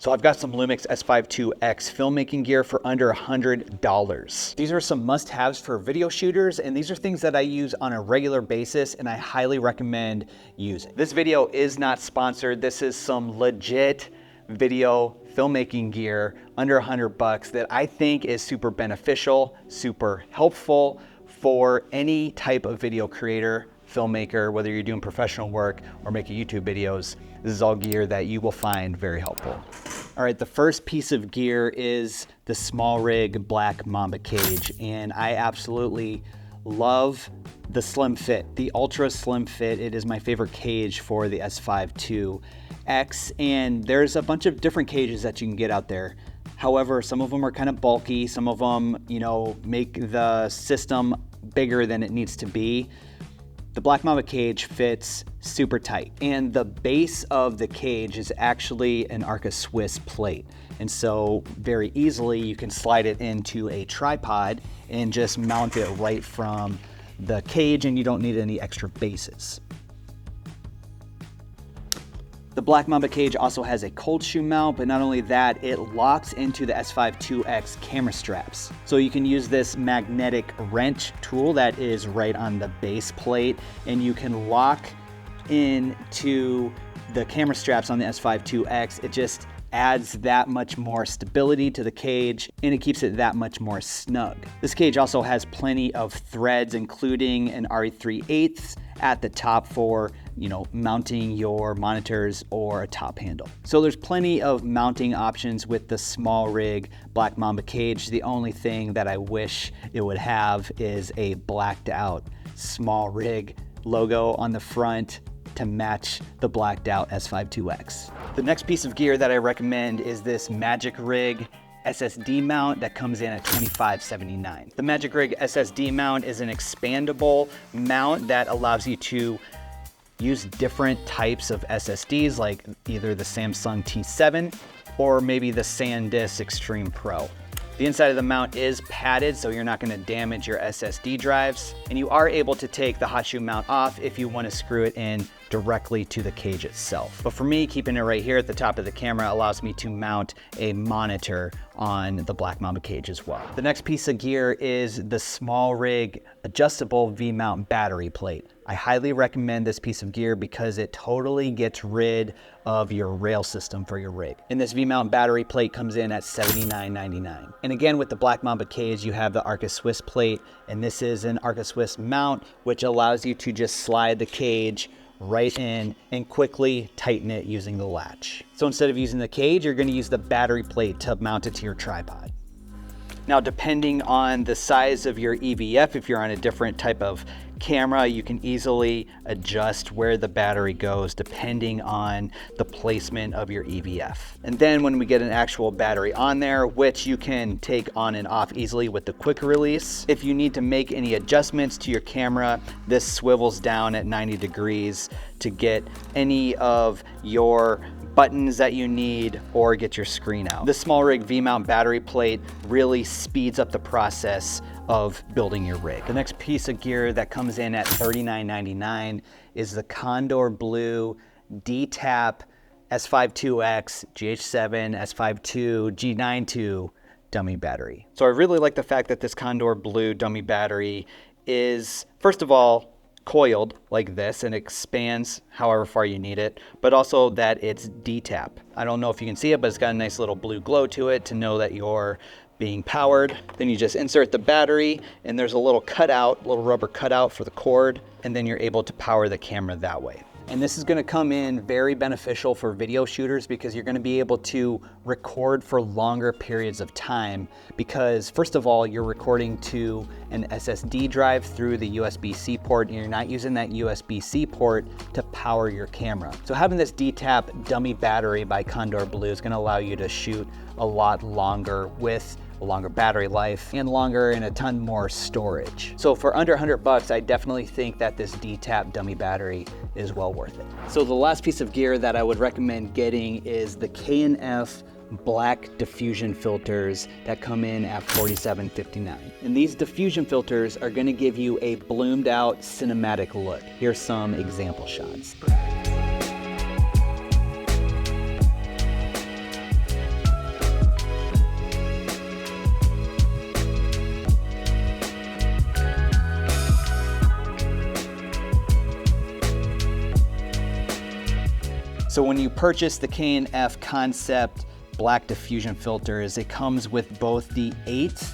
So I've got some LUMIX S5IIX filmmaking gear for under $100. These are some must-haves for video shooters, and these are things that I use on a regular basis and I highly recommend using. This video is not sponsored. This is some legit video filmmaking gear under 100 bucks that I think is super beneficial, super helpful for any type of video creator, filmmaker, whether you're doing professional work or making YouTube videos. This is all gear that you will find very helpful. All right, the first piece of gear is the SmallRig Black Mamba cage, and I absolutely love the slim fit, the ultra slim fit. It is my favorite cage for the S5IIX, and there's a bunch of different cages that you can get out there. However, some of them are kind of bulky, some of them, make the system bigger than it needs to be. The Black Mamba cage fits super tight, and the base of the cage is actually an Arca Swiss plate. And so very easily you can slide it into a tripod and just mount it right from the cage, and you don't need any extra bases. The Black Mamba cage also has a cold shoe mount, but not only that, it locks into the S5IIX camera straps. So you can use this magnetic wrench tool that is right on the base plate, and you can lock into the camera straps on the S5IIX. It just adds that much more stability to the cage, and it keeps it that much more snug. This cage also has plenty of threads, including an RE3/8 at the top for mounting your monitors or a top handle. So there's plenty of mounting options with the SmallRig Black Mamba cage. The only thing that I wish it would have is a blacked out SmallRig logo on the front to match the blacked out S5IIX. The next piece of gear that I recommend is this Magic Rig SSD mount that comes in at $25.79. The Magic Rig SSD mount is an expandable mount that allows you to use different types of SSDs, like either the Samsung T7 or maybe the SanDisk Extreme Pro. The inside of the mount is padded, so you're not going to damage your SSD drives, and you are able to take the hot shoe mount off if you want to screw it in directly to the cage itself. But for me, keeping it right here at the top of the camera allows me to mount a monitor on the Black Mamba cage as well. The next piece of gear is the SmallRig adjustable V-mount battery plate. I highly recommend this piece of gear because it totally gets rid of your rail system for your rig. And this V-mount battery plate comes in at $79.99. And again, with the Black Mamba cage, you have the Arca Swiss plate, and this is an Arca Swiss mount, which allows you to just slide the cage right in and quickly tighten it using the latch. So instead of using the cage, you're going to use the battery plate to mount it to your tripod. Now, depending on the size of your EVF, if you're on a different type of camera, you can easily adjust where the battery goes depending on the placement of your EVF. And then when we get an actual battery on there, which you can take on and off easily with the quick release, if you need to make any adjustments to your camera, this swivels down at 90 degrees to get any of your buttons that you need or get your screen out. The SmallRig V-mount battery plate really speeds up the process of building your rig. The next piece of gear that comes in at $39.99 is the Condor Blue D-Tap S5IIX GH7 S5II G92 dummy battery. So I really like the fact that this Condor Blue dummy battery is, first of all, coiled like this and expands however far you need it, but also that it's D-Tap. I don't know if you can see it, but it's got a nice little blue glow to it to know that you're being powered. Then you just insert the battery, and there's a little cutout, little rubber cutout for the cord, and then you're able to power the camera that way. And this is going to come in very beneficial for video shooters because you're going to be able to record for longer periods of time because, first of all, you're recording to an SSD drive through the USB-C port, and you're not using that USB-C port to power your camera. So having this D-Tap dummy battery by Condor Blue is going to allow you to shoot a lot longer with a longer battery life and longer and a ton more storage. So for under 100 bucks, I definitely think that this D-Tap dummy battery is well worth it. So the last piece of gear that I would recommend getting is the K&F black diffusion filters that come in at $47.59. And these diffusion filters are going to give you a bloomed out cinematic look. Here's some example shots. So when you purchase the K&F Concept Black Diffusion filters, it comes with both the 1/8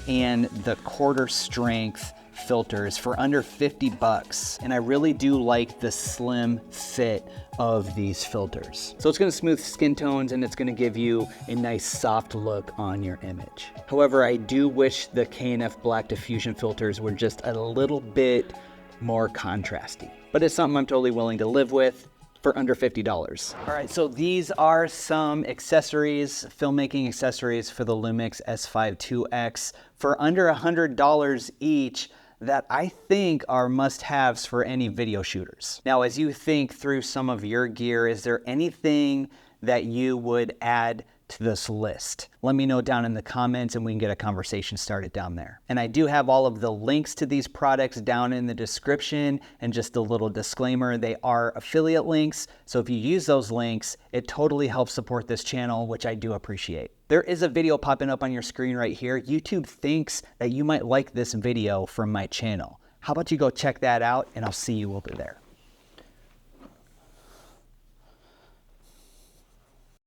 and the 1/4 strength filters for under 50 bucks. And I really do like the slim fit of these filters. So it's gonna smooth skin tones and it's gonna give you a nice soft look on your image. However, I do wish the K&F Black Diffusion filters were just a little bit more contrasty, but it's something I'm totally willing to live with for under $50. All right, so these are some accessories, filmmaking accessories for the LUMIX S5IIX for under $100 each that I think are must-haves for any video shooters. Now, as you think through some of your gear, is there anything that you would add to this list? Let me know down in the comments and we can get a conversation started down there. And I do have all of the links to these products down in the description, and just a little disclaimer, they are affiliate links. So if you use those links, it totally helps support this channel, which I do appreciate. There is a video popping up on your screen right here. YouTube thinks that you might like this video from my channel. How about you go check that out, and I'll see you over there.